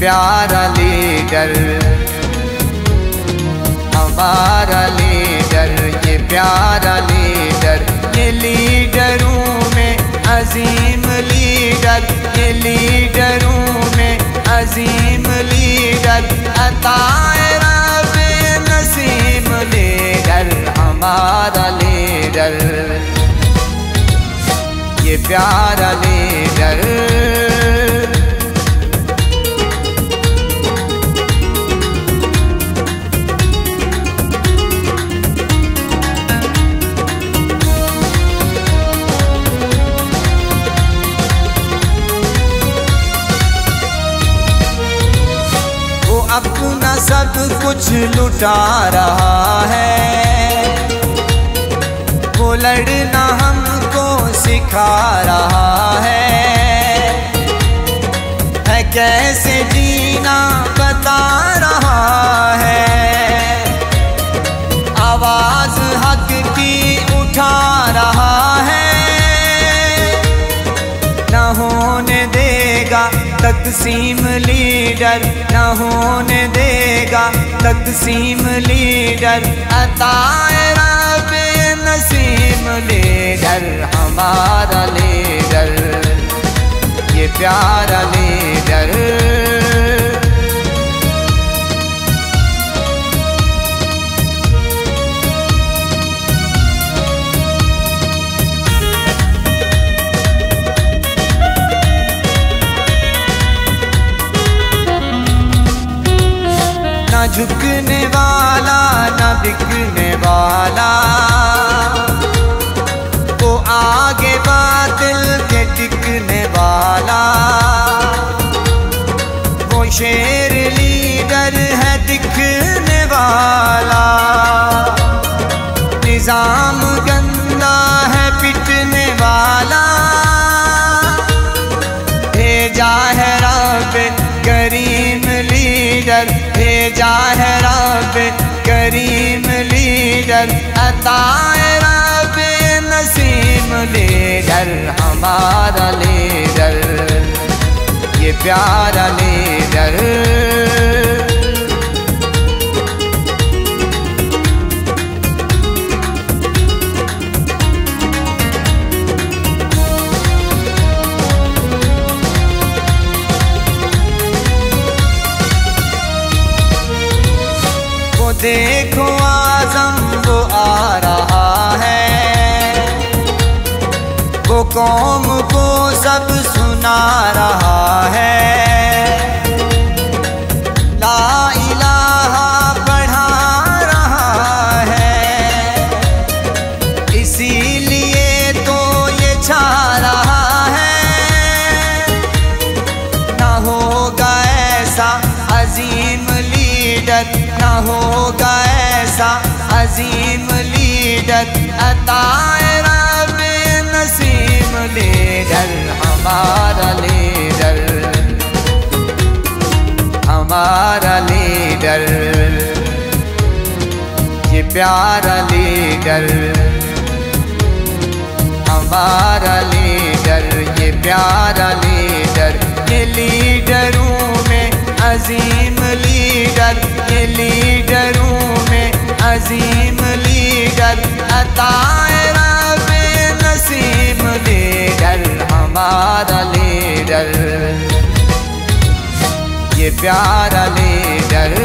प्यारा लीडर हमारा लीडर, ये प्यारा लीडर, ये लीडरों में अजीम लीडर, ये लीडरों में अजीम लीडर, अताए रब नसीम लीडर हमारा लीडर, ये प्यारा लीडर। अपना सब कुछ लुटा रहा है, वो लड़ना हमको सिखा रहा है कैसे जीना बता रहा है, आवाज हक की उठा रहा है, न होने देगा तकसीम लीडर, न होने देगा तकसीम लीडर, अताए रब नसीम लीडर हमारा लीडर, ये प्यारा लीडर। न झुकने वाला न बिकने वाला, वो आगे बातिल के टिकने वाला, वो शेर लीडर है दिखने वाला, निजाम गंदा है पिटने वाला, भेजा है रब करीम लीडर, भेजा है रब करीम लीडर, अताए रब नसीम लीडर हमारा लीडर, ये प्यारा लीडर। देखो आज़म वो आ रहा है, वो कौम को सब सुना रहा है, ला इलाहा पढ़ा रहा है, इसीलिए तो ये छा रहा है, ना होगा ऐसा अजीम लीडर, ना होगा ऐसा अजीम लीडर, अताए रब नसीम लीडर हमारा लीडर, हमारा लीडर, ये प्यारा लीडर हमारा लीडर, ये प्यारा लीडर, ये लीडरों में अजीम लीडर, ये लीडरों में अजीम लीडर, अताए रब नसीम लीडर हमारा लीडर, ये प्यारा लीडर।